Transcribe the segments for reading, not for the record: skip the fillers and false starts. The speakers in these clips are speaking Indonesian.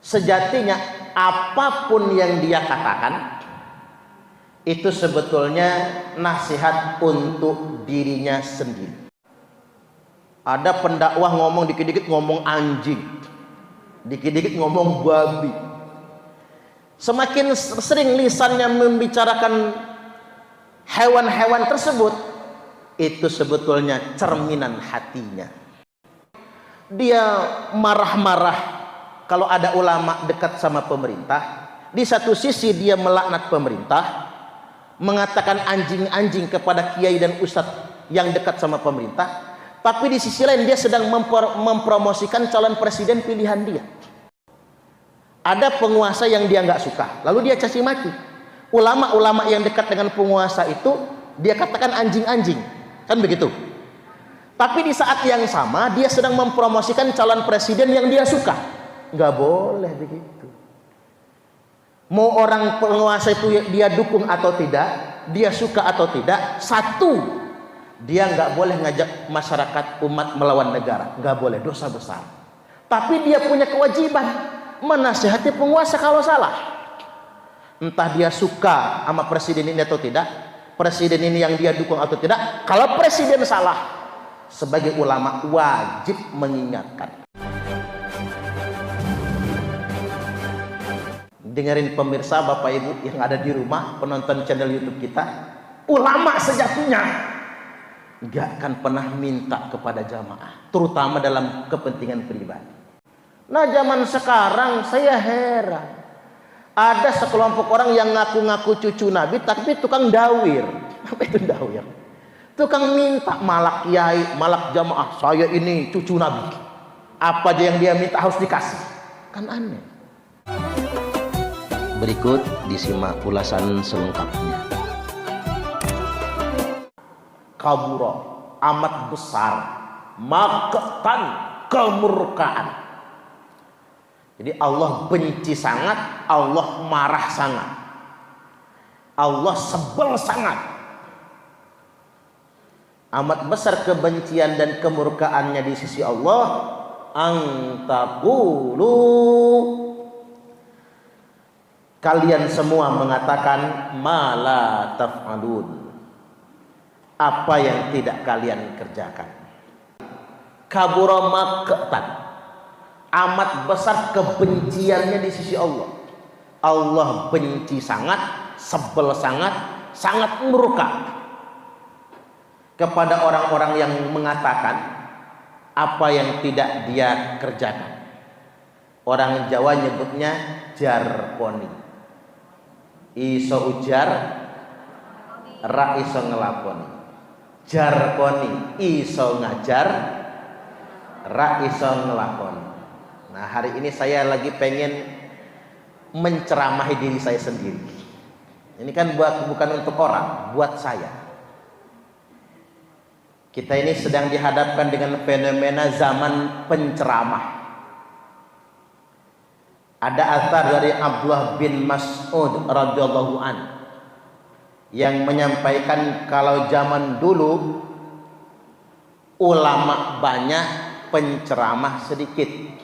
Sejatinya apapun yang dia katakan itu sebetulnya nasihat untuk dirinya sendiri. Ada pendakwah ngomong dikit-dikit ngomong anjing, dikit-dikit ngomong babi. Semakin sering lisannya membicarakan hewan-hewan tersebut, itu sebetulnya cerminan hatinya. Dia marah-marah kalau ada ulama dekat sama pemerintah. Di satu sisi dia melaknat pemerintah, mengatakan anjing-anjing kepada kiai dan ustadz yang dekat sama pemerintah, tapi di sisi lain dia sedang mempromosikan calon presiden pilihan dia. Ada penguasa yang dia nggak suka, lalu dia caci maki. Ulama-ulama yang dekat dengan penguasa itu dia katakan anjing-anjing, kan begitu. Tapi di saat yang sama dia sedang mempromosikan calon presiden yang dia suka. Nggak boleh begitu. Mau orang penguasa itu dia dukung atau tidak, dia suka atau tidak, satu, dia nggak boleh ngajak masyarakat umat melawan negara, nggak boleh, dosa besar. Tapi dia punya kewajiban menasihati penguasa kalau salah. Entah dia suka sama presiden ini atau tidak, presiden ini yang dia dukung atau tidak. Kalau presiden salah, sebagai ulama wajib mengingatkan. Dengerin pemirsa, Bapak Ibu yang ada di rumah, penonton channel YouTube kita, ulama sejatinya gak akan pernah minta kepada jamaah, terutama dalam kepentingan pribadi. Nah, zaman sekarang saya heran, ada sekelompok orang yang ngaku-ngaku cucu Nabi tapi tukang dawir. Apa itu dawir? Tukang minta malak kiai, malak jamaah, saya ini cucu Nabi, apa aja yang dia minta harus dikasih. Kan aneh. Berikut disimak ulasan selengkapnya. Kabura, amat besar, maqtan, kemurkaan. Jadi Allah benci sangat, Allah marah sangat, Allah sebel sangat. Amat besar kebencian dan kemurkaannya di sisi Allah. Antaqulu, kalian semua mengatakan mala taf'alun, apa yang tidak kalian kerjakan. Kabura maqtan, amat besar kebenciannya di sisi Allah. Allah benci sangat, sebel sangat, sangat murka kepada orang-orang yang mengatakan apa yang tidak dia kerjakan. Orang Jawa nyebutnya jarponi. Iso ujar, ra iso ngelakoni. Jarponi, iso ngajar, ra iso ngelakoni. Nah, hari ini saya lagi pengen menceramahi diri saya sendiri. Ini kan bukan untuk orang, buat saya. Kita ini sedang dihadapkan dengan fenomena zaman penceramah. Ada athar dari Abdullah bin Mas'ud radhiyallahu an yang menyampaikan kalau zaman dulu ulama banyak, penceramah sedikit.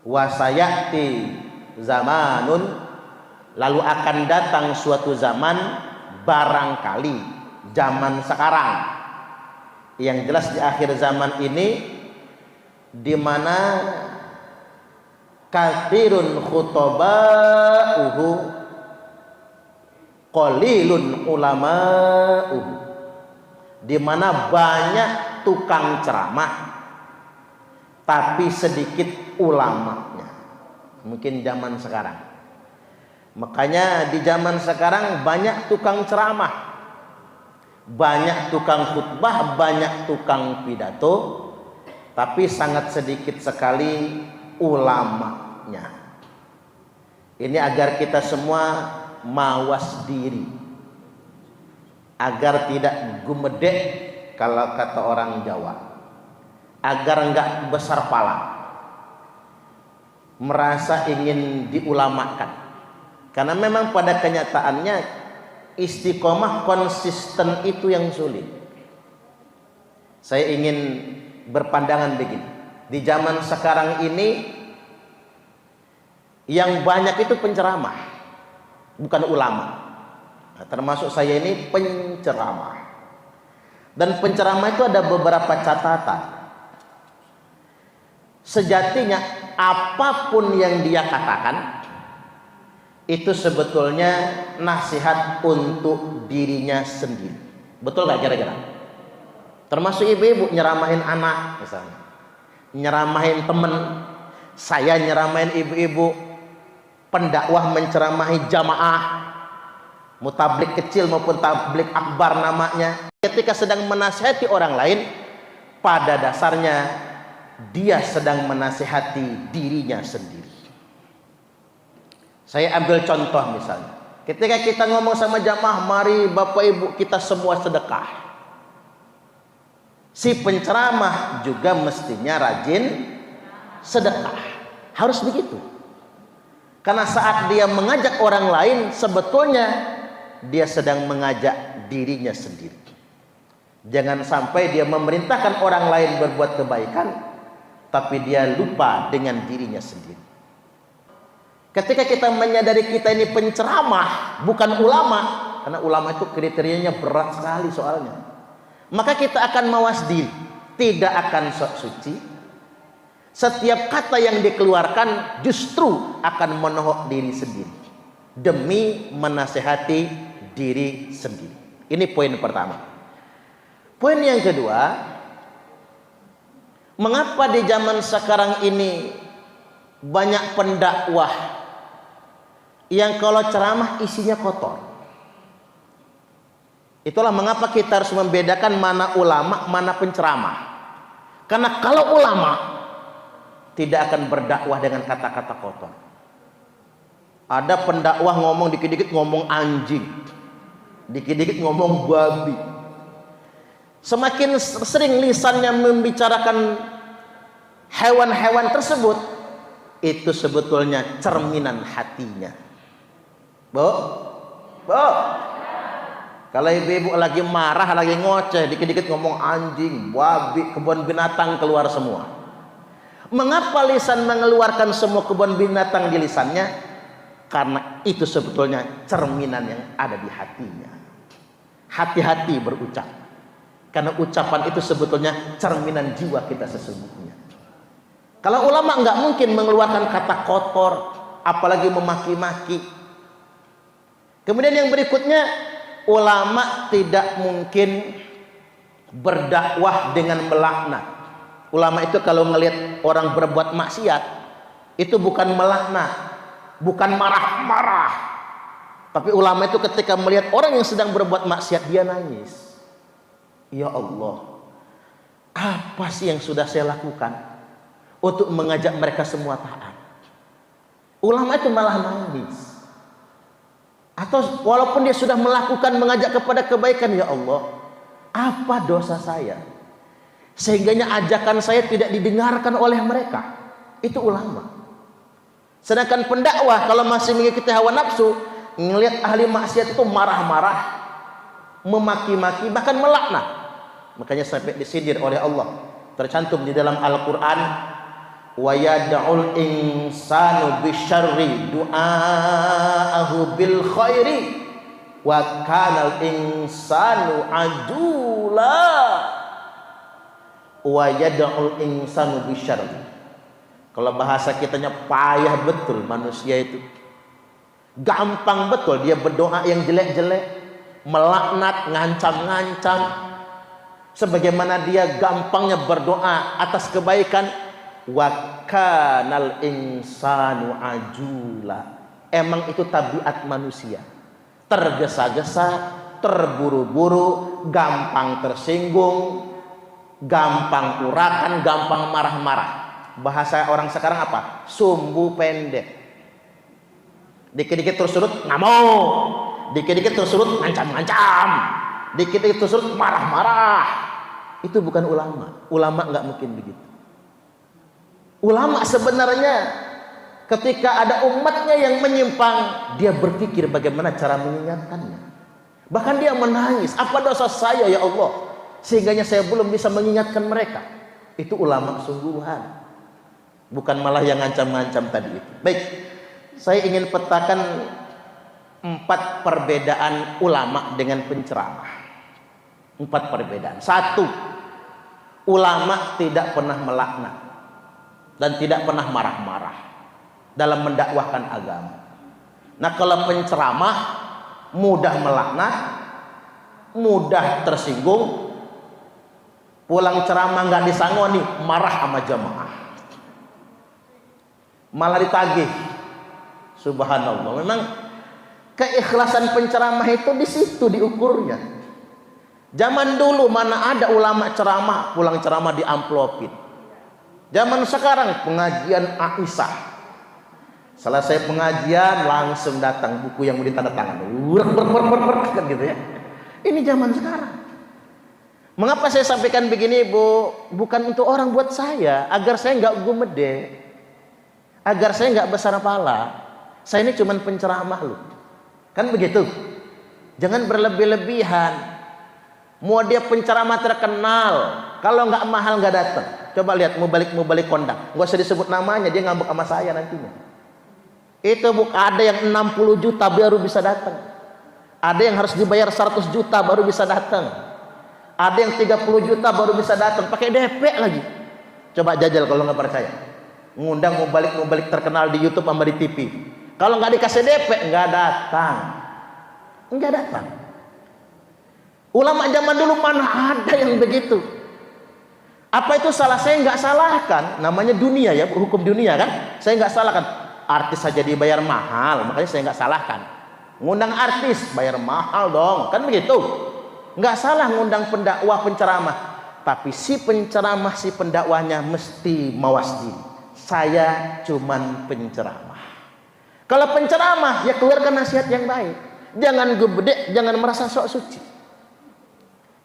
Wasayati zamanun, lalu akan datang suatu zaman, barangkali zaman sekarang, yang jelas di akhir zaman ini, di mana kathirun khutoba'uhu qalilun ulama'uhu, di mana banyak tukang ceramah tapi sedikit ulamanya. Mungkin zaman sekarang. Makanya di zaman sekarang banyak tukang ceramah, banyak tukang khutbah, banyak tukang pidato, tapi sangat sedikit sekali ulamanya. Ini agar kita semua mawas diri, agar tidak gumedek kalau kata orang Jawa, agar enggak besar pala, merasa ingin diulamakan. Karena memang pada kenyataannya istiqomah konsisten itu yang sulit. Saya ingin berpandangan begini, di zaman sekarang ini Yang banyak itu penceramah, bukan ulama. Nah, termasuk saya ini penceramah. Dan penceramah itu ada beberapa catatan. Sejatinya apapun yang dia katakan itu sebetulnya nasihat untuk dirinya sendiri. Betul nggak kira-kira? Termasuk ibu-ibu nyeramahin anak misalnya, nyeramahin temen, saya nyeramahin ibu-ibu, pendakwah menceramahi jamaah, mau tablik kecil maupun tablik akbar namanya. Ketika sedang menasihati orang lain, pada dasarnya dia sedang menasihati dirinya sendiri. Saya ambil contoh misalnya, ketika kita ngomong sama jamaah, mari bapak ibu kita semua sedekah. Si penceramah juga mestinya rajin sedekah. Harus begitu. Karena saat dia mengajak orang lain, sebetulnya dia sedang mengajak dirinya sendiri. Jangan sampai dia memerintahkan orang lain berbuat kebaikan, tapi dia lupa dengan dirinya sendiri. Ketika kita menyadari kita ini penceramah, bukan ulama, karena ulama itu kriterianya berat sekali soalnya, maka kita akan mawas diri, tidak akan sok suci. Setiap kata yang dikeluarkan justru akan menohok diri sendiri demi menasehati diri sendiri. Ini poin pertama. Poin yang kedua, mengapa di zaman sekarang ini banyak pendakwah yang kalau ceramah isinya kotor? Itulah mengapa kita harus membedakan mana ulama, mana penceramah. Karena kalau ulama tidak akan berdakwah dengan kata-kata kotor. Ada pendakwah ngomong dikit-dikit ngomong anjing, dikit-dikit ngomong babi. Semakin sering lisannya membicarakan hewan-hewan tersebut, itu sebetulnya cerminan hatinya. Bu, kalau ibu-ibu lagi marah, lagi ngoceh, dikit-dikit ngomong anjing, babi, kebun binatang keluar semua. Mengapa lisan mengeluarkan semua kebun binatang di lisannya? Karena itu sebetulnya cerminan yang ada di hatinya. Hati-hati berucap. Karena ucapan itu sebetulnya cerminan jiwa kita sesungguhnya. Kalau ulama nggak mungkin mengeluarkan kata kotor, apalagi memaki-maki. Kemudian yang berikutnya, ulama tidak mungkin berdakwah dengan melaknat. Ulama itu kalau melihat orang berbuat maksiat, itu bukan melaknat, bukan marah-marah. Tapi ulama itu ketika melihat orang yang sedang berbuat maksiat, dia nangis. Ya Allah, apa sih yang sudah saya lakukan untuk mengajak mereka semua taat? Ulama itu malah nangis. Atau walaupun dia sudah melakukan mengajak kepada kebaikan, ya Allah, apa dosa saya sehingganya ajakan saya tidak didengarkan oleh mereka? Itu ulama. Sedangkan pendakwah kalau masih mengikuti hawa nafsu, ngelihat ahli maksiat itu marah-marah, memaki-maki, bahkan melaknat. Makanya sampai disindir oleh Allah. Tercantum di dalam Al-Quran, wa yad'ul insanu bisyarri du'aahu bil khairi wa kanal insanu ajula. Wa yad'ul insanu bisyarri. Kalau bahasa kitanya payah betul manusia itu. Gampang betul dia berdoa yang jelek-jelek, melaknat, ngancam-ngancam. Sebagaimana dia gampangnya berdoa atas kebaikan. Wa kanal insanu ajula. Emang itu tabiat manusia, tergesa-gesa, terburu-buru, gampang tersinggung, gampang urakan, gampang marah-marah. Bahasa orang sekarang apa? Sumbu pendek. Dikit-dikit terus surut ngamuk, dikit-dikit terus surut ngancam-ngancam, dikit-dikit terus surut marah-marah. Itu bukan ulama. Ulama nggak mungkin begitu. Ulama sebenarnya ketika ada umatnya yang menyimpang, dia berpikir bagaimana cara mengingatkannya. Bahkan dia menangis, apa dosa saya ya Allah sehingganya saya belum bisa mengingatkan mereka. Itu ulama sungguhan, bukan malah yang ngancam-ngancam tadi itu. Baik, Saya ingin petakan 4 perbedaan ulama dengan penceramah. 4 perbedaan. 1, ulama tidak pernah melaknat dan tidak pernah marah-marah dalam mendakwahkan agama. Nah, kalau penceramah mudah melaknat, mudah tersinggung, pulang ceramah nggak disangoni, marah sama jamaah, malah ditagih. Subhanallah, memang keikhlasan penceramah itu di situ diukurnya. Zaman dulu mana ada ulama ceramah pulang ceramah diamplopin. Zaman sekarang pengajian Aisyah, selesai pengajian langsung datang buku yang mau ditandatangan, kan gitu ya. Ini zaman sekarang. Mengapa saya sampaikan begini, Bu? Bukan untuk orang, buat saya, agar saya nggak gumede, agar saya nggak besar kepala. Saya ini cuma penceramah loh, kan begitu. Jangan berlebih-lebihan. Mau dia penceramah terkenal, kalau nggak mahal nggak datang. Coba lihat mau balik kondang, nggak usah disebut namanya, dia ngambek sama saya nantinya. Itu ada yang 60 juta baru bisa datang, ada yang harus dibayar 100 juta baru bisa datang, ada yang 30 juta baru bisa datang, pakai DP lagi. Coba jajal kalau nggak percaya. Ngundang mau balik terkenal di YouTube sama di TV. Kalau nggak dikasih DP nggak datang. Ulama zaman dulu mana ada yang begitu? Apa itu salah? Saya nggak salahkan. Namanya dunia ya, hukum dunia kan. Saya nggak salahkan. Artis saja dibayar mahal, makanya saya nggak salahkan. Ngundang artis bayar mahal dong, kan begitu. Nggak salah ngundang pendakwah, penceramah. Tapi si penceramah, si pendakwahnya mesti mawas diri. Saya cuman penceramah. Kalau penceramah ya keluarkan nasihat yang baik. Jangan gede, jangan merasa sok suci.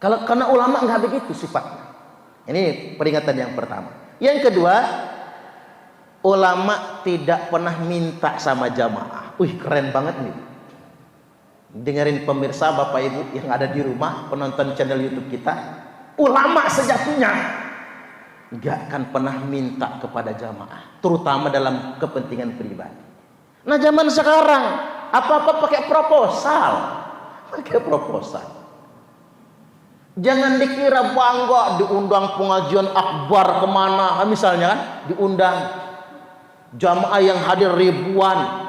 Karena ulama nggak begitu sifatnya. Ini peringatan yang pertama. Yang kedua, ulama tidak pernah minta sama jamaah. Keren banget nih. Dengerin pemirsa, Bapak Ibu yang ada di rumah, penonton channel YouTube kita, ulama sejatinya nggak akan pernah minta kepada jamaah, terutama dalam kepentingan pribadi. Nah, zaman sekarang apa-apa pakai proposal. Jangan dikira bangga diundang pengajian akbar kemana, misalnya kan, diundang jamaah yang hadir ribuan,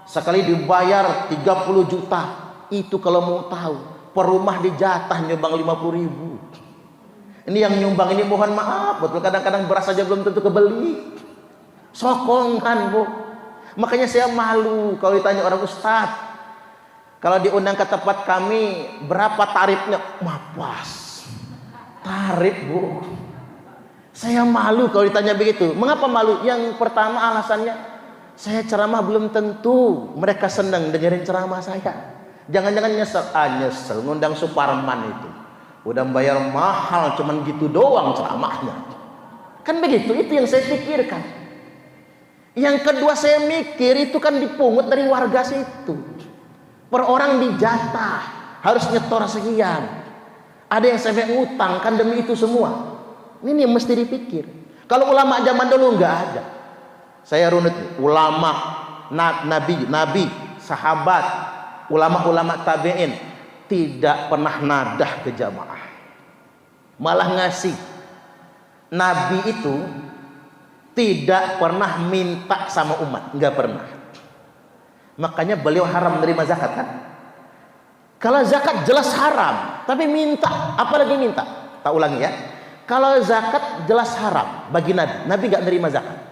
sekali dibayar 30 juta. Itu kalau mau tahu, per rumah dijatah nyumbang 50.000. Ini yang nyumbang ini mohon maaf, betul kadang-kadang beras saja belum tentu kebeli. Sokongan, Bu. Makanya saya malu kalau ditanya orang, Ustadz, kalau diundang ke tempat kami berapa tarifnya? Mapas tarif, Bu. Saya malu kalau ditanya begitu. Mengapa malu? Yang pertama alasannya, saya ceramah belum tentu mereka senang dengerin ceramah saya. Jangan-jangan nyesel ngundang Suparman itu udah bayar mahal, cuman gitu doang ceramahnya. Kan begitu, itu yang saya pikirkan. Yang kedua saya mikir itu kan dipungut dari warga situ. Per orang dijatah, harus nyetor sekian. Ada yang sampai ngutang kan demi itu semua. Ini yang mesti dipikir. Kalau ulama zaman dulu nggak ada. Saya runut ulama, nabi, sahabat, ulama-ulama tabi'in tidak pernah nadah ke jamaah. Malah ngasih. Nabi itu tidak pernah minta sama umat, nggak pernah. Makanya beliau haram menerima zakat kan. Kalau zakat jelas haram, tapi minta, apalagi minta. Tak ulangi ya. Kalau zakat jelas haram bagi Nabi nggak nerima zakat.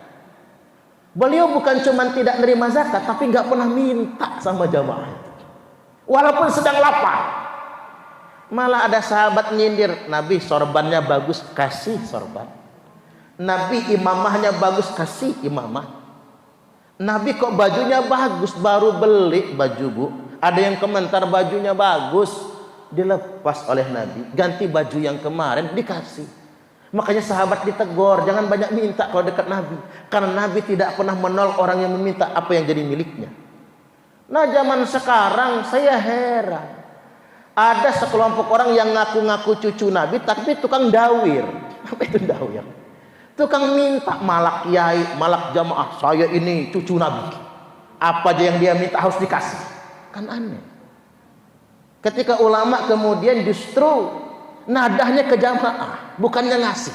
Beliau bukan cuma tidak nerima zakat, tapi nggak pernah minta sama jamaah. Walaupun sedang lapar. Malah ada sahabat nyindir, Nabi sorbannya bagus, kasih sorban. Nabi imamahnya bagus, kasih imamah. Nabi kok bajunya bagus, baru beli baju, Bu. Ada yang komentar bajunya bagus, dilepas oleh Nabi, ganti baju yang kemarin, dikasih. Makanya sahabat ditegur, jangan banyak minta kalau dekat Nabi, karena Nabi tidak pernah menolak orang yang meminta apa yang jadi miliknya. Nah, zaman sekarang saya heran, ada sekelompok orang yang ngaku-ngaku cucu Nabi tapi tukang dawir. Apa itu dawir? Tukang minta, malak kiai, malak jamaah, saya ini cucu Nabi. Apa aja yang dia minta harus dikasih. Kan aneh. Ketika ulama kemudian justru nadahnya ke jamaah, bukannya ngasih.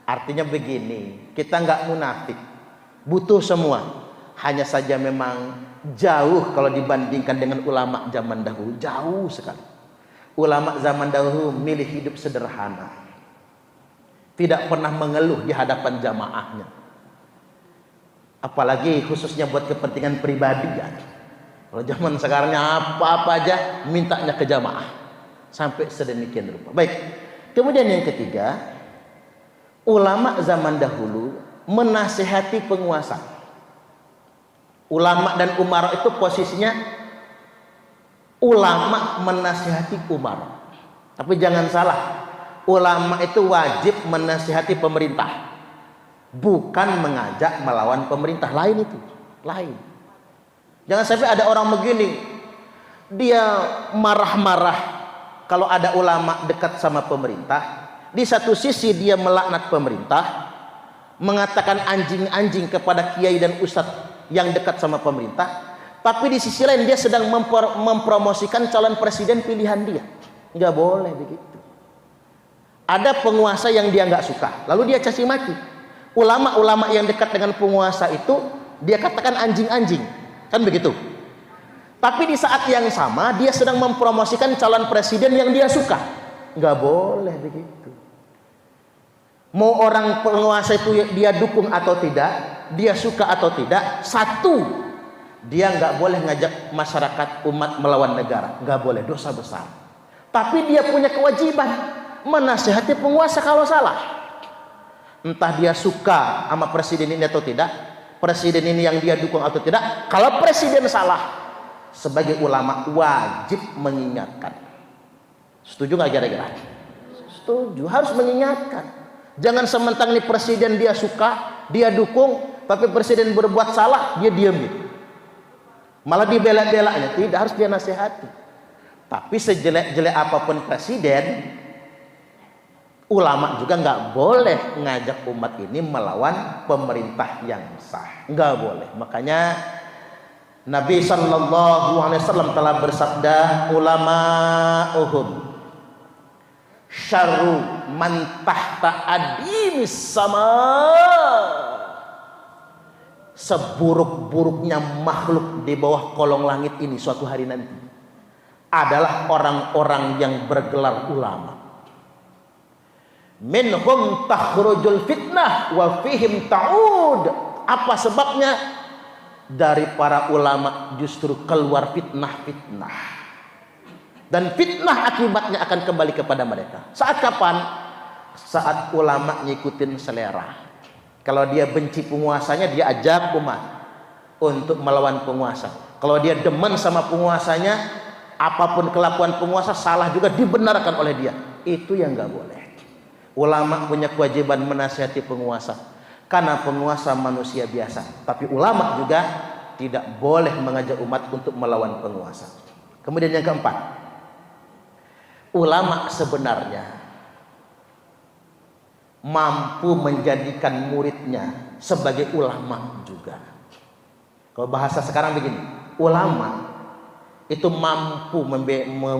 Artinya begini, kita nggak munafik, butuh semua. Hanya saja memang jauh kalau dibandingkan dengan ulama zaman dahulu, jauh sekali. Ulama zaman dahulu milih hidup sederhana, tidak pernah mengeluh di hadapan jamaahnya. Apalagi khususnya buat kepentingan pribadi ya. Kalau zaman sekarangnya apa-apa aja mintanya ke jamaah, sampai sedemikian rupa. Baik. Kemudian yang ketiga, ulama zaman dahulu menasihati penguasa. Ulama dan umara itu posisinya ulama menasihati umara. Tapi jangan salah, ulama itu wajib menasihati pemerintah, bukan mengajak melawan pemerintah. Lain itu, lain. Jangan sampai ada orang begini, dia marah-marah kalau ada ulama dekat sama pemerintah. Di satu sisi dia melaknat pemerintah, mengatakan anjing-anjing kepada kiai dan ustadz yang dekat sama pemerintah. Tapi di sisi lain dia sedang mempromosikan calon presiden pilihan dia. Nggak boleh begitu. Ada penguasa yang dia nggak suka, lalu dia caci maki. Ulama-ulama yang dekat dengan penguasa itu dia katakan anjing-anjing. Kan begitu. Tapi di saat yang sama dia sedang mempromosikan calon presiden yang dia suka. Nggak boleh begitu. Mau orang penguasa itu dia dukung atau tidak, dia suka atau tidak, satu, dia nggak boleh ngajak masyarakat umat melawan negara. Nggak boleh, dosa besar. Tapi dia punya kewajiban menasihati penguasa kalau salah. Entah dia suka sama presiden ini atau tidak, presiden ini yang dia dukung atau tidak. Kalau presiden salah, sebagai ulama wajib mengingatkan. Setuju nggak kira-kira? Setuju, harus mengingatkan. Jangan sementang nih presiden dia suka, dia dukung, tapi presiden berbuat salah, dia diamin. Malah dibela-belanya, tidak, harus dia nasihati. Tapi sejelek-jelek apapun presiden, ulama juga nggak boleh ngajak umat ini melawan pemerintah yang sah, nggak boleh. Makanya Nabi SAW telah bersabda, ulama'uhum syarru man tahta adimis sama. Seburuk-buruknya makhluk di bawah kolong langit ini suatu hari nanti adalah orang-orang yang bergelar ulama. Minhum takhrujul fitnah wa fihim ta'ud. Apa sebabnya? Dari para ulama justru keluar fitnah-fitnah, dan fitnah akibatnya akan kembali kepada mereka. Saat kapan? Saat ulama ngikutin selera. Kalau dia benci penguasanya, dia ajak umat untuk melawan penguasa. Kalau dia demen sama penguasanya, apapun kelakuan penguasa salah juga dibenarkan oleh dia. Itu yang nggak boleh. Ulama punya kewajiban menasihati penguasa, karena penguasa manusia biasa. Tapi ulama juga tidak boleh mengajak umat untuk melawan penguasa. Kemudian yang keempat, ulama sebenarnya mampu menjadikan muridnya sebagai ulama juga. Kalau bahasa sekarang begini, ulama itu mampu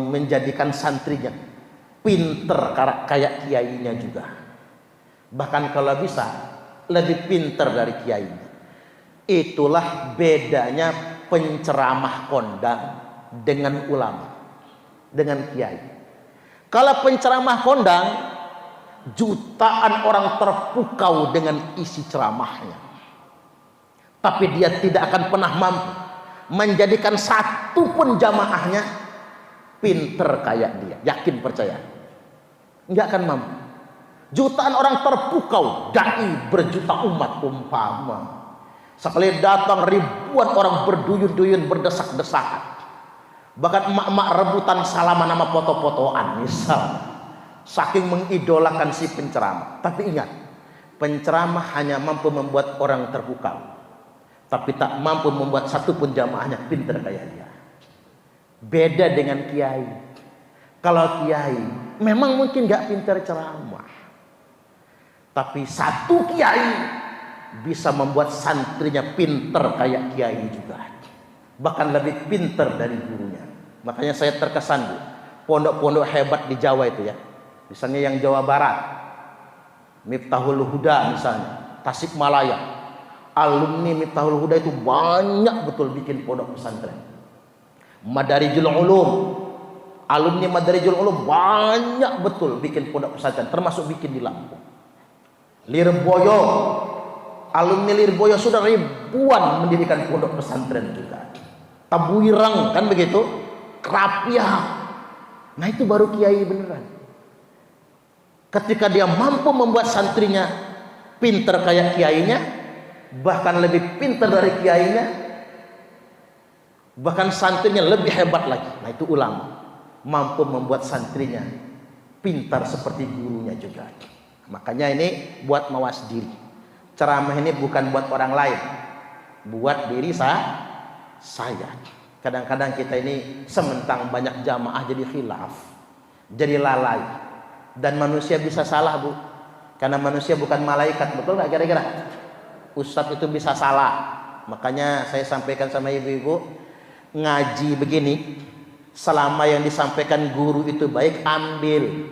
menjadikan santrinya pinter kayak kiainya juga. Bahkan kalau bisa lebih pinter dari kiainya. Itulah bedanya penceramah kondang dengan ulama, dengan kiai. Kalau penceramah kondang, jutaan orang terpukau dengan isi ceramahnya, tapi dia tidak akan pernah mampu menjadikan satu pun jamaahnya pinter kayak dia. Yakin, percaya? Nggak akan mampu. Jutaan orang terpukau, dai berjuta umat umpama, sekali datang ribuan orang berduyun-duyun berdesak-desakan, bahkan emak-emak rebutan salaman sama foto-fotoan misal, saking mengidolakan si penceramah. Tapi ingat, penceramah hanya mampu membuat orang terpukau, tapi tak mampu membuat satu pun jamaahnya pinter kayak dia. Beda dengan kiai. Kalau kiai memang mungkin gak pinter ceramah, tapi satu kiai bisa membuat santrinya pinter kayak kiai juga, bahkan lebih pinter dari gurunya. Makanya saya terkesan, Bu, pondok-pondok hebat di Jawa itu ya, misalnya yang Jawa Barat, Miftahul Huda misalnya, Tasikmalaya, alumni Miftahul Huda itu banyak betul bikin pondok pesantren. Madarijul Ulum, alumni Madarijul Ulum banyak betul bikin pondok pesantren, termasuk bikin di Lampung. Lirboyo, alumni Lirboyo sudah ribuan mendirikan pondok pesantren juga. Tabuirang kan begitu, Kerapiak. Nah itu baru kiai beneran. Ketika dia mampu membuat santrinya pinter kayak kiainya, bahkan lebih pinter dari kiainya, bahkan santrinya lebih hebat lagi. Nah itu ulama, mampu membuat santrinya pintar seperti gurunya juga. Makanya ini buat mawas diri. Ceramah ini bukan buat orang lain, buat diri saya. Kadang-kadang kita ini sementang banyak jamaah jadi khilaf, jadi lalai. Dan manusia bisa salah, Bu, karena manusia bukan malaikat. Betul nggak kira-kira? Ustadz itu bisa salah. Makanya saya sampaikan sama ibu-ibu, ngaji begini, selama yang disampaikan guru itu baik, ambil.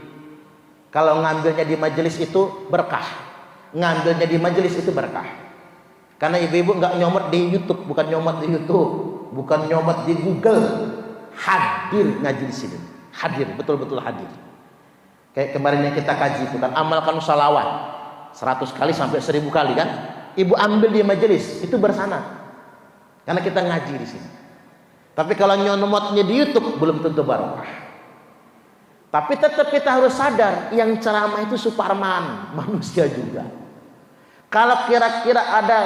Kalau ngambilnya di majelis itu berkah, ngambilnya di majelis itu berkah. Karena ibu-ibu nggak nyomot di YouTube, bukan nyomot di YouTube, bukan nyomot di Google, hadir ngaji di sini, hadir, betul-betul hadir. Kayak kemarin yang kita kaji itu kan, amalkan salawat 100 kali sampai 1000 kali kan, ibu ambil di majelis itu bersana, karena kita ngaji di sini. Tapi kalau nyomotnya di YouTube belum tentu barokah. Tapi tetap kita harus sadar, yang ceramah itu Suparman, manusia juga. Kalau kira-kira ada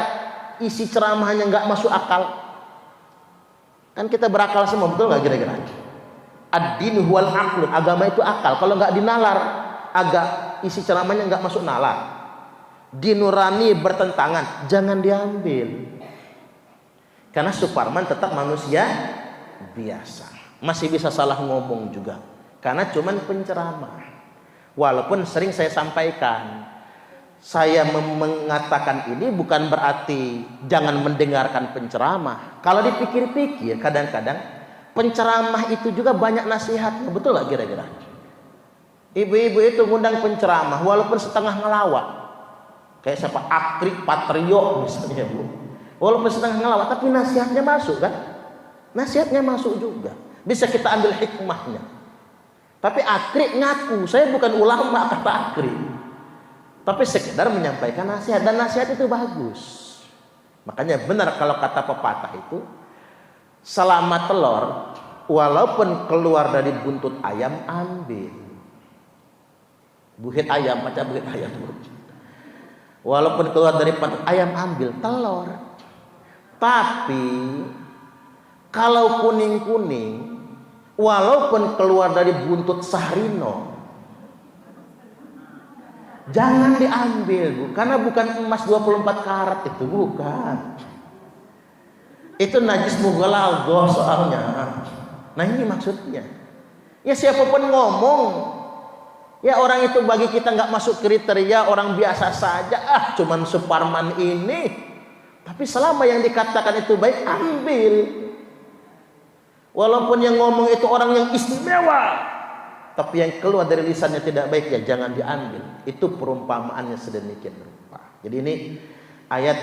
isi ceramahnya nggak masuk akal, kan kita berakal semua, betul nggak kira-kira? Ad-din huwal aql, agama itu akal. Kalau nggak dinalar, agak isi ceramahnya nggak masuk nalar, dinurani bertentangan, jangan diambil. Karena Suparman tetap manusia biasa, masih bisa salah ngomong juga, karena cuman penceramah. Walaupun sering saya sampaikan, saya mengatakan ini bukan berarti jangan mendengarkan penceramah. Kalau dipikir-pikir, kadang-kadang penceramah itu juga banyak nasihatnya, betul nggak kira-kira? Ibu-ibu itu ngundang penceramah walaupun setengah ngelawak, kayak siapa, Akri Patrio misalnya, Bu, walaupun setengah ngelawak tapi nasihatnya masuk kan? Nasihatnya masuk juga, bisa kita ambil hikmahnya. Tapi Akri ngaku, saya bukan ulama, kata Akri, tapi sekedar menyampaikan nasihat, dan nasihat itu bagus. Makanya benar kalau kata pepatah itu, selama telur walaupun keluar dari buntut ayam, ambil. Buhit ayam, baca buhit ayam. Walaupun keluar dari buntut ayam, ambil telur. Tapi kalau kuning-kuning, walaupun keluar dari buntut sahrino, jangan diambil, Bu, karena bukan emas 24 karat itu, bukan. Itu najis mughalladhah soalnya. Nah ini maksudnya. Ya siapapun ngomong, ya orang itu bagi kita nggak masuk kriteria, orang biasa saja, cuman Suparman ini. Tapi selama yang dikatakan itu baik, ambil. Walaupun yang ngomong itu orang yang istimewa, tapi yang keluar dari lisannya tidak baik, ya jangan diambil. Itu perumpamaannya sedemikian rupa. Jadi ini ayat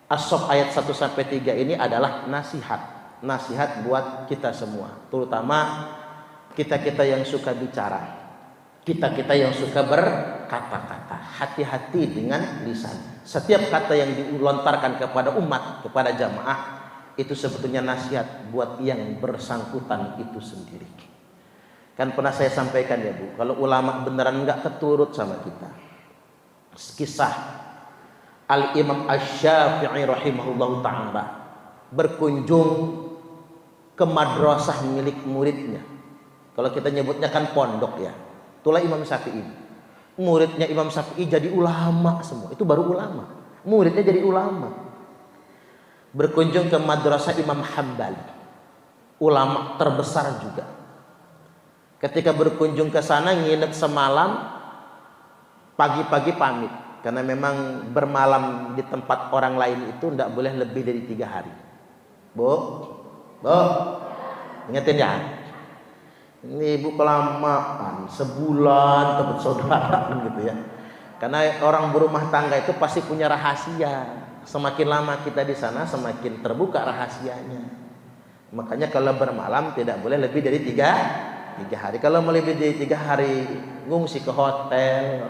As-Saff ayat 1-3 ini adalah nasihat. Nasihat buat kita semua, terutama kita-kita yang suka bicara, kita-kita yang suka berkata-kata. Hati-hati dengan lisan. Setiap kata yang dilontarkan kepada umat, kepada jamaah, itu sebetulnya nasihat buat yang bersangkutan itu sendiri. Kan pernah saya sampaikan ya, Bu, kalau ulama beneran nggak keturut sama kita. Kisah Al-Imam Asy-Syafi'i rahimahullahu ta'ala berkunjung ke madrasah milik muridnya. Kalau kita nyebutnya kan pondok ya. Itulah Imam Syafi'i. Muridnya Imam Syafi'i jadi ulama semua. Itu baru ulama. Muridnya jadi ulama. Berkunjung ke madrasah Imam Hambali, ulama terbesar juga. Ketika berkunjung ke sana, nginep semalam, pagi-pagi pamit. Karena memang bermalam di tempat orang lain itu tidak boleh lebih dari 3 hari. Bu, ingetin ya. Ini ibu kelamaan sebulan tempat saudara gitu ya. Karena orang berumah tangga itu pasti punya rahasia. Semakin lama kita di sana, semakin terbuka rahasianya. Makanya kalau bermalam tidak boleh lebih dari 3 hari. Kalau lebih dari 3 hari, ngungsi ke hotel,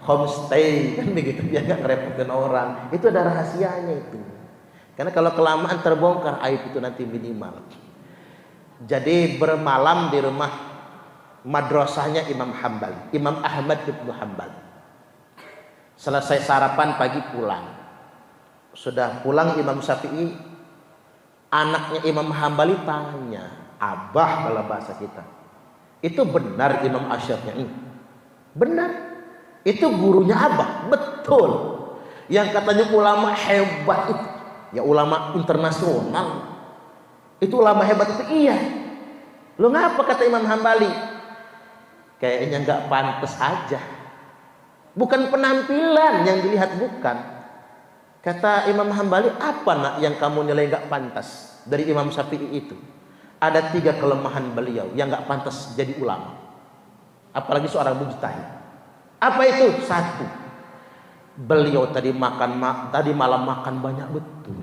homestay, kan begitu, biar nggak ngerepotin orang. Itu ada rahasianya itu. Karena kalau kelamaan terbongkar aib itu nanti minimal. Jadi bermalam di rumah madrasahnya Imam Hambali, Imam Ahmad bin Hambal. Selesai sarapan pagi pulang. Sudah pulang Imam Syafi'i, anaknya Imam Hambali tanya, "Abah," kalau bahasa kita, "itu benar Imam Asy-Syafi'i?" "Benar." "Itu gurunya Abah?" "Betul." "Yang katanya ulama hebat itu, ya ulama internasional. Itu ulama hebat itu?" "Iya." "Lo ngapa?" kata Imam Hambali. "Kayaknya nggak pantas aja." Bukan penampilan yang dilihat, bukan. Kata Imam Hambali, "Apa nak yang kamu nilai nggak pantas dari Imam Syafi'i itu?" "Ada 3 kelemahan beliau yang nggak pantas jadi ulama. Apalagi seorang mujtahid." "Apa itu?" "1, beliau tadi malam makan banyak betul.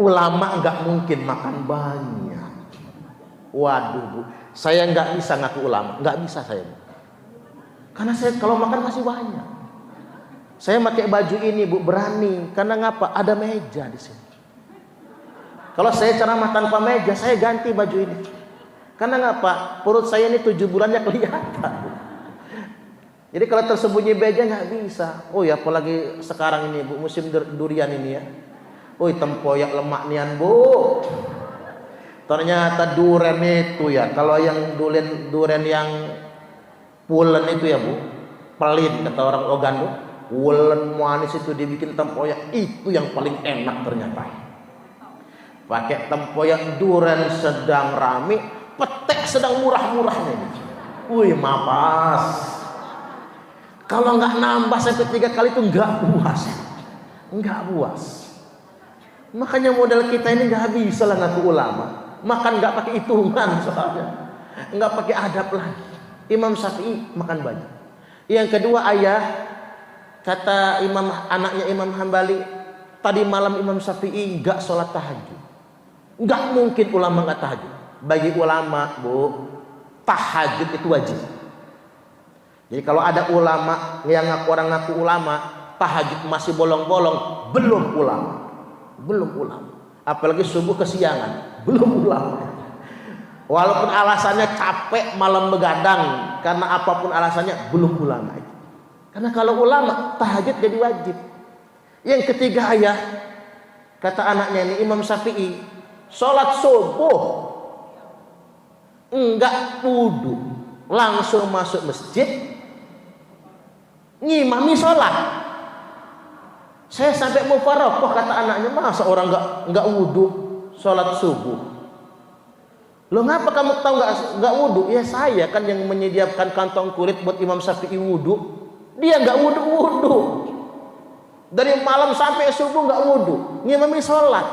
Ulama nggak mungkin makan banyak." Waduh Bu, saya nggak bisa ngaku ulama, nggak bisa saya, Bu. Karena saya kalau makan masih banyak. Saya pakai baju ini Bu berani, karena ngapa? Ada meja di sini. Kalau saya ceramah tanpa meja, saya ganti baju ini. Karena ngapa? Perut saya ini 7 bulannya kelihatan. Jadi kalau tersembunyi meja nggak bisa. Oh ya, apalagi sekarang ini Bu, musim durian ini ya. Woi, tempoyak lemak nian Bu. Ternyata durian itu ya, kalau yang durian yang pulen itu ya Bu, pelin kata orang Ogan Bu, pulen manis itu dibikin tempoyak, itu yang paling enak ternyata. Pakai tempoyak durian sedang rame, petek sedang murah-murahnya ini. Wih, mapas. Kalau nggak nambah sampai 3 kali itu nggak puas. Makanya modal kita ini nggak bisa lah ngaku ulama. Makan nggak pakai hitungan soalnya, nggak pakai adab lagi. Imam Syafi'i makan banyak. Yang kedua, ayah, kata anaknya Imam Hambali, tadi malam Imam Syafi'i nggak sholat tahajud. Nggak mungkin ulama nggak tahajud. Bagi ulama Bu, tahajud itu wajib. Jadi kalau ada ulama yang orang ngaku ulama, tahajud masih bolong-bolong, belum ulama. Apalagi subuh kesiangan, belum ulama. Walaupun alasannya capek malam begadang, karena apapun alasannya, belum ulama itu. Karena kalau ulama, tahajud jadi wajib. Yang ketiga, ayah, kata anaknya ini Imam Syafi'i, sholat subuh enggak wudu, langsung masuk masjid ngimami sholat. Saya sampai mau mufaroqah, kata anaknya, masa orang enggak wudu sholat subuh? Lo ngapa kamu tahu enggak wudu? Ya saya kan yang menyediakan kantong kulit buat Imam Syafi'i wudu. Dia enggak wudu. Dari malam sampai subuh enggak wudu, ngimami sholat.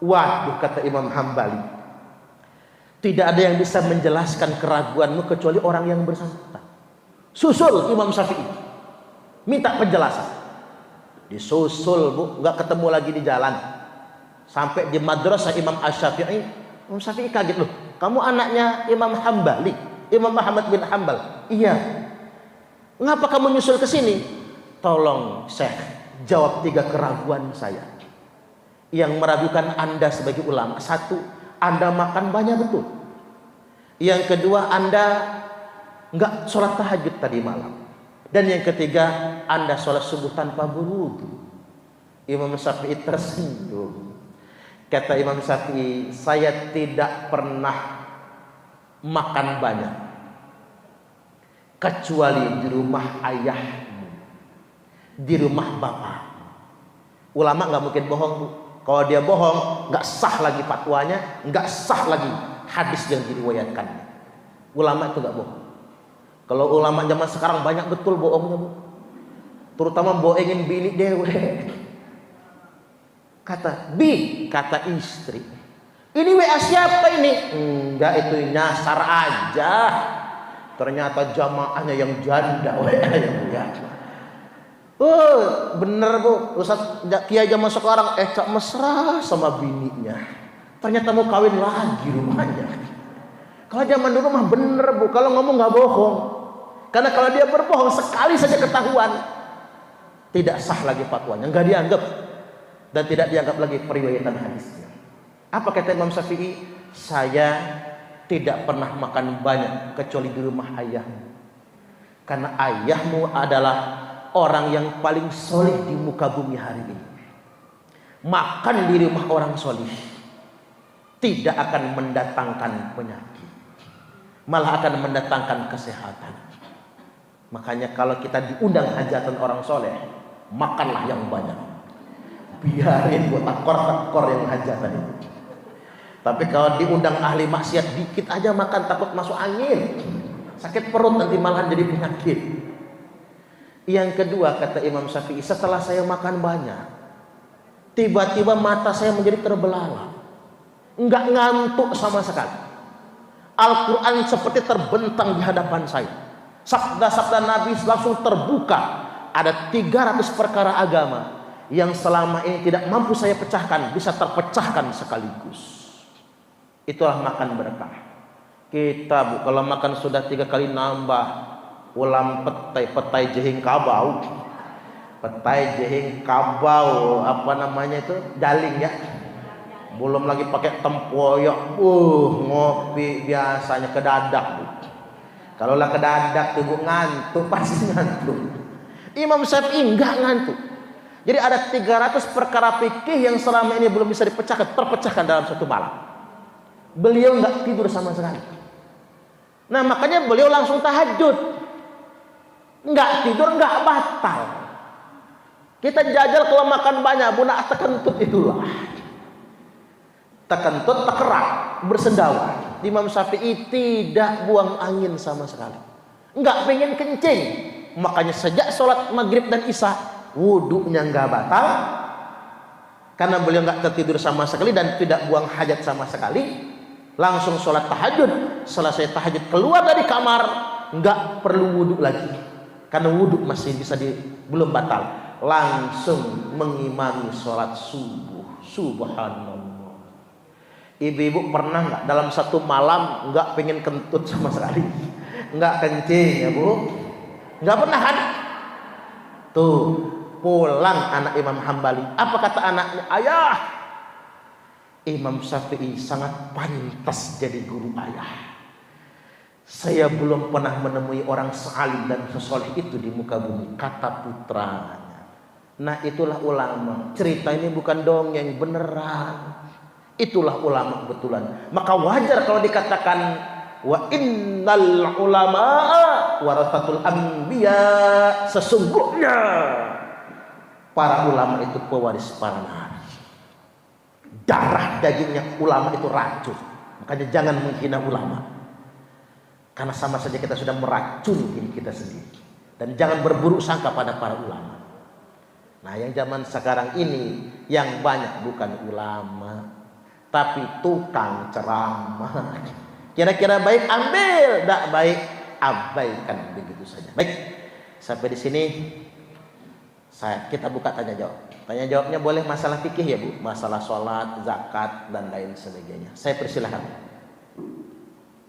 Waduh, kata Imam Hambali, tidak ada yang bisa menjelaskan keraguanmu kecuali orang yang bersangkutan. Susul Imam Syafi'i, minta penjelasan. Disusul Bu, nggak ketemu lagi di jalan. Sampai di madrasah Imam Asy-Syafi'i, Imam Syafi'i kaget, loh, kamu anaknya Imam Hambali, Imam Ahmad bin Hambal? Iya. Ngapa kamu nyusul ke sini? Tolong Syekh, jawab 3 keraguan saya yang meragukan Anda sebagai ulama. 1, Anda makan banyak betul. Yang kedua, Anda nggak sholat tahajud tadi malam. Dan yang ketiga, Anda sholat subuh tanpa berwudu. Imam Syafi'i tersenyum. Kata Imam Syafi'i, saya tidak pernah makan banyak kecuali di rumah ayahmu, di rumah bapak. Ulama nggak mungkin bohong Bu. Kalau dia bohong, nggak sah lagi fatwanya, nggak sah lagi hadis yang diriwayatkannya. Ulama itu nggak bohong. Kalau ulama zaman sekarang banyak betul bohongnya, Bu. Terutama bohongin bini dewe. Kata istri, ini WA siapa ini? Enggak, itu nyasar aja. Ternyata jamaahnya yang janda WA ya. Bener, Bu. Ustaz Kiai zaman sekarang cak mesra sama bininya. Ternyata mau kawin lagi rumahnya. Kalau zaman dulu mah bener, Bu. Kalau ngomong nggak bohong. Karena kalau dia berbohong sekali saja ketahuan, tidak sah lagi fatwanya, nggak dianggap. Dan tidak dianggap lagi periwayatan hadisnya. Apa kata Imam Syafi'i? Saya tidak pernah makan banyak kecuali di rumah ayahmu. Karena ayahmu adalah orang yang paling solih di muka bumi hari ini. Makan di rumah orang solih tidak akan mendatangkan penyakit, malah akan mendatangkan kesehatan. Makanya kalau kita diundang hajatan orang soleh, makanlah yang banyak. Biarin buat takor yang hajatan itu. Tapi kalau diundang ahli maksiat dikit aja makan, takut masuk angin, sakit perut, nanti malah jadi penyakit. Yang kedua kata Imam Syafi'i, setelah saya makan banyak, tiba-tiba mata saya menjadi terbelalak, enggak ngantuk sama sekali. Al-Quran seperti terbentang di hadapan saya. Sabda-sabda Nabi langsung terbuka. Ada 300 perkara agama yang selama ini tidak mampu saya pecahkan, bisa terpecahkan sekaligus. Itulah makan berkah. Kita, Bu, kalau makan sudah 3 kali nambah ulam petai jehing kabau. Petai jehing kabau, apa namanya itu? Jaling ya. Belum lagi pakai tempoyak. Ngopi biasanya kedadak, Bu. Kalau lah kedadak tuh, Bu, ngantuk, pasti ngantuk. Imam Syafi'i enggak ngantuk. Jadi ada 300 perkara fikih yang selama ini belum bisa dipecahkan, terpecahkan dalam satu malam. Beliau enggak tidur sama sekali. Nah, makanya beliau langsung tahajud. Enggak tidur, enggak batal. Kita jajal kalau makan banyak, Bu, nak tekentut itulah. Tekentut, tekerak, bersendawa. Imam Syafi'i tidak buang angin sama sekali. Enggak pengen kencing. Makanya sejak sholat maghrib dan isya, wudunya enggak batal. Karena beliau enggak tertidur sama sekali dan tidak buang hajat sama sekali. Langsung sholat tahajud. Selesai tahajud keluar dari kamar, enggak perlu wudhu lagi. Karena wudhu masih bisa belum batal. Langsung mengimami sholat subuh. Subhanallah. Ibu-ibu pernah nggak dalam satu malam nggak pengen kentut sama sekali, nggak kencing ya, Bu? Nggak pernah kan? Tuh pulang anak Imam Hambali, apa kata anaknya? Ayah, Imam Syafi'i sangat pantas jadi guru ayah. Saya belum pernah menemui orang sealim dan sesoleh itu di muka bumi, kata putranya. Nah, itulah ulama. Cerita ini bukan dongeng, beneran. Itulah ulama betulan. Maka wajar kalau dikatakan wa innal ulama'a warathatul anbiya, sesungguhnya para ulama itu pewaris para nabi. Darah dagingnya ulama itu racun. Makanya jangan menghina ulama. Karena sama saja kita sudah meracuni diri kita sendiri. Dan jangan berburuk sangka pada para ulama. Nah, yang zaman sekarang ini yang banyak bukan ulama, tapi tukang ceramah. Kira-kira baik ambil, tidak baik abaikan, begitu saja. Baik, sampai di sini kita buka tanya jawab. Tanya jawabnya boleh masalah fikih ya, Bu, masalah sholat, zakat dan lain sebagainya. Saya persilahkan.